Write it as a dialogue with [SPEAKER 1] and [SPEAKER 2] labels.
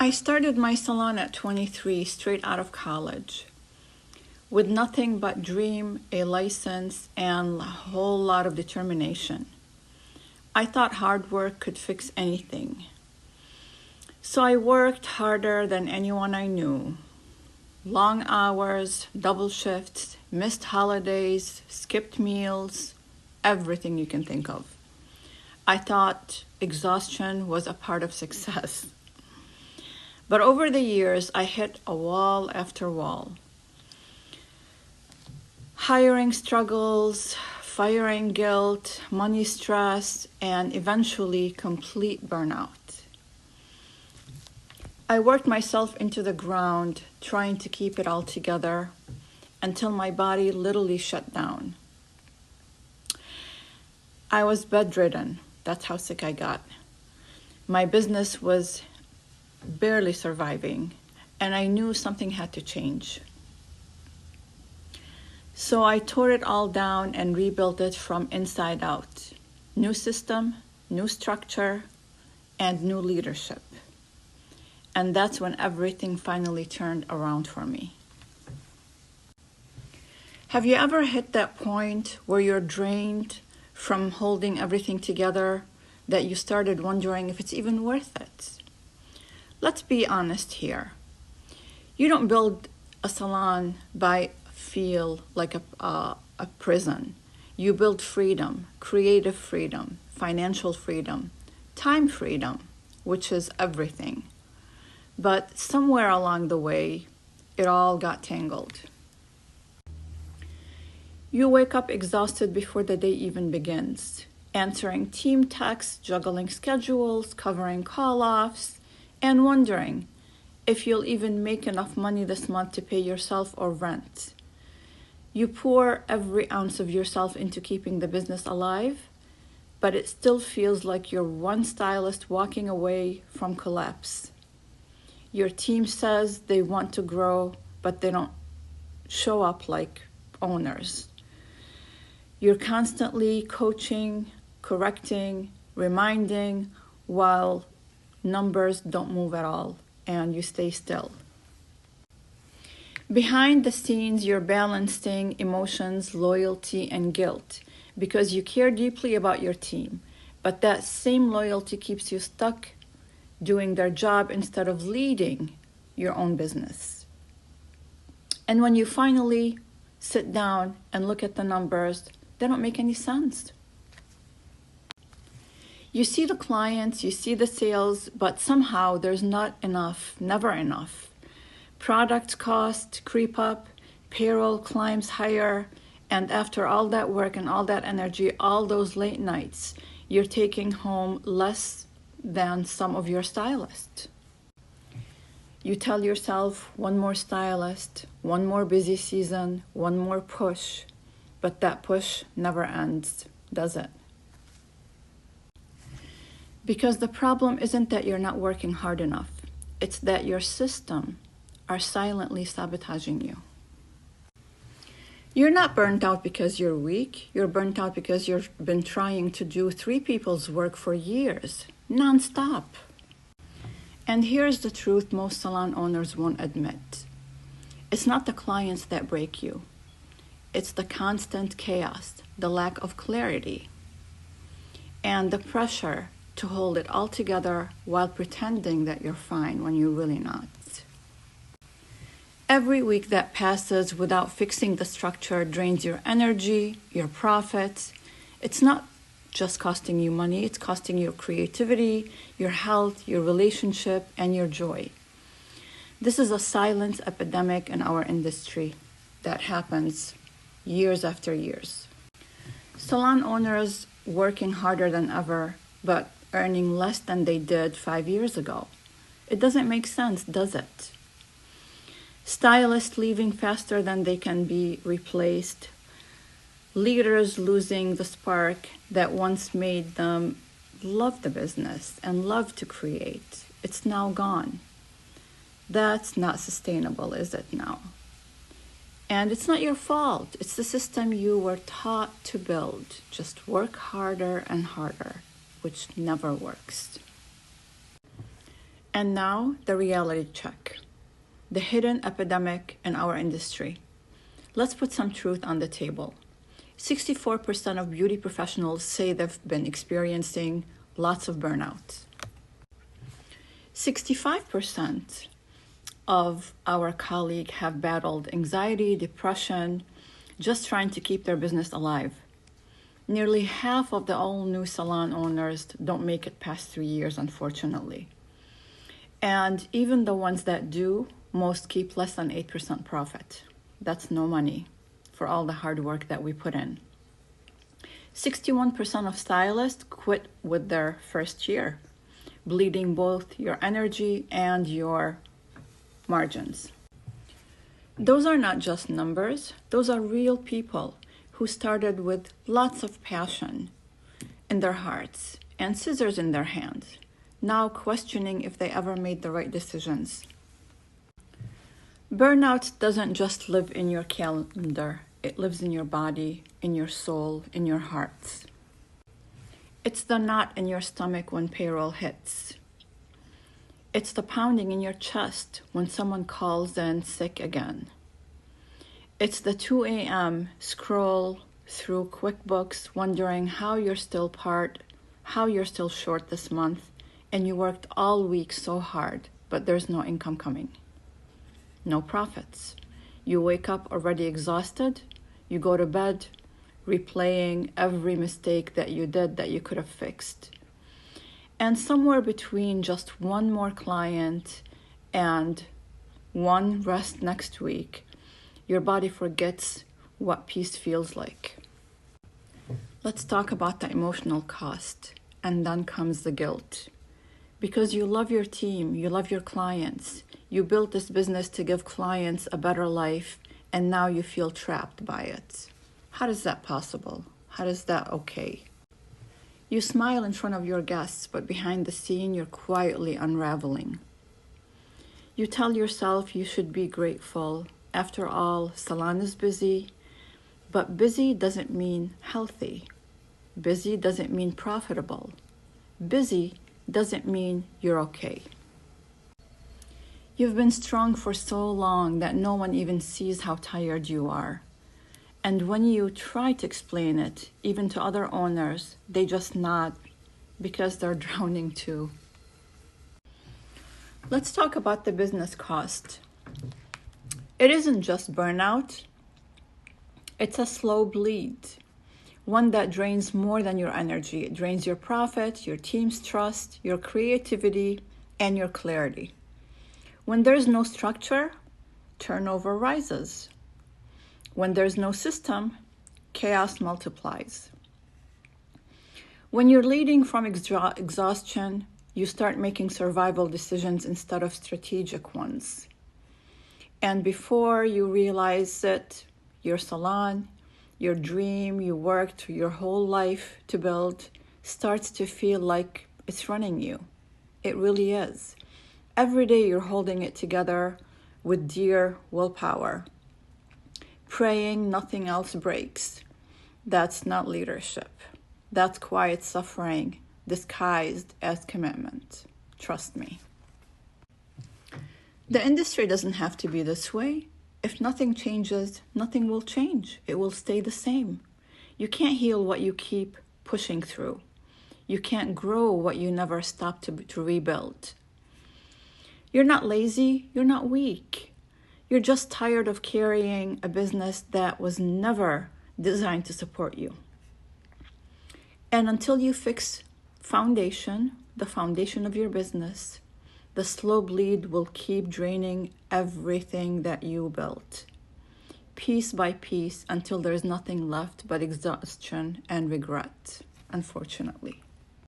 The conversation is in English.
[SPEAKER 1] I started my salon at 23, straight out of college, with nothing but dream, a license, and a whole lot of determination. I thought hard work could fix anything. So I worked harder than anyone I knew. Long hours, double shifts, missed holidays, skipped meals, everything you can think of. I thought exhaustion was a part of success. But over the years, I hit a wall after wall. Hiring struggles, firing guilt, money stress, and eventually complete burnout. I worked myself into the ground trying to keep it all together until my body literally shut down. I was bedridden. That's how sick I got. My business was barely surviving, and I knew something had to change. So I tore it all down and rebuilt it from inside out. New system, new structure, and new leadership. And that's when everything finally turned around for me. Have you ever hit that point where you're drained from holding everything together that you started wondering if it's even worth it? Let's be honest here. You don't build a salon by feel like a prison. You build freedom, creative freedom, financial freedom, time freedom, which is everything. But somewhere along the way, it all got tangled. You wake up exhausted before the day even begins, answering team texts, juggling schedules, covering call-offs, and wondering if you'll even make enough money this month to pay yourself or rent. You pour every ounce of yourself into keeping the business alive, but it still feels like you're one stylist walking away from collapse. Your team says they want to grow, but they don't show up like owners. You're constantly coaching, correcting, reminding, while numbers don't move at all and you stay still. Behind the scenes, you're balancing emotions, loyalty, and guilt because you care deeply about your team, but that same loyalty keeps you stuck doing their job instead of leading your own business. And when you finally sit down and look at the numbers, they don't make any sense. You see the clients, you see the sales, but somehow there's not enough, never enough. Product costs creep up, payroll climbs higher, and after all that work and all that energy, all those late nights, you're taking home less than some of your stylists. You tell yourself one more stylist, one more busy season, one more push, but that push never ends, does it? Because the problem isn't that you're not working hard enough. It's that your system are silently sabotaging you. You're not burnt out because you're weak. You're burnt out because you've been trying to do 3 people's work for years, nonstop. And here's the truth most salon owners won't admit. It's not the clients that break you. It's the constant chaos, the lack of clarity, and the pressure to hold it all together while pretending that you're fine when you're really not. Every week that passes without fixing the structure drains your energy, your profits. It's not just costing you money, it's costing your creativity, your health, your relationship, and your joy. This is a silent epidemic in our industry that happens years after years. Salon owners working harder than ever, but earning less than they did 5 years ago. It doesn't make sense, does it? Stylists leaving faster than they can be replaced. Leaders losing the spark that once made them love the business and love to create. It's now gone. That's not sustainable, is it now? And it's not your fault. It's the system you were taught to build. Just work harder and harder, which never works. And now the reality check, the hidden epidemic in our industry. Let's put some truth on the table. 64% of beauty professionals say they've been experiencing lots of burnout. 65% of our colleagues have battled anxiety, depression, just trying to keep their business alive. Nearly half of the all-new salon owners don't make it past 3 years, unfortunately. And even the ones that do, most keep less than 8% profit. That's no money for all the hard work that we put in. 61% of stylists quit with their first year, bleeding both your energy and your margins. Those are not just numbers, those are real people who started with lots of passion in their hearts and scissors in their hands, now questioning if they ever made the right decisions. Burnout doesn't just live in your calendar, it lives in your body, in your soul, in your hearts. It's the knot in your stomach when payroll hits. It's the pounding in your chest when someone calls in sick again. It's the 2 a.m. scroll through QuickBooks wondering how you're still short this month, and you worked all week so hard, but there's no income coming. No profits. You wake up already exhausted. You go to bed replaying every mistake that you did that you could have fixed. And somewhere between just one more client and one rest next week, your body forgets what peace feels like. Let's talk about the emotional cost, and then comes the guilt. Because you love your team, you love your clients, you built this business to give clients a better life, and now you feel trapped by it. How is that possible? How is that okay? You smile in front of your guests, but behind the scene, you're quietly unraveling. You tell yourself you should be grateful. After all, Salon is busy, but busy doesn't mean healthy. Busy doesn't mean profitable. Busy doesn't mean you're okay. You've been strong for so long that no one even sees how tired you are. And when you try to explain it, even to other owners, they just nod because they're drowning too. Let's talk about the business cost. It isn't just burnout. It's a slow bleed, one that drains more than your energy. It drains your profit, your team's trust, your creativity, and your clarity. When there's no structure, turnover rises. When there's no system, chaos multiplies. When you're leading from exhaustion, you start making survival decisions instead of strategic ones. And before you realize it, your salon, your dream you worked your whole life to build, starts to feel like it's running you. It really is. Every day you're holding it together with dear willpower, praying nothing else breaks. That's not leadership. That's quiet suffering disguised as commitment. Trust me. The industry doesn't have to be this way. If nothing changes, nothing will change. It will stay the same. You can't heal what you keep pushing through. You can't grow what you never stop to rebuild. You're not lazy, you're not weak. You're just tired of carrying a business that was never designed to support you. And until you fix the foundation of your business, the slow bleed will keep draining everything that you built, piece by piece, until there's nothing left but exhaustion and regret, unfortunately.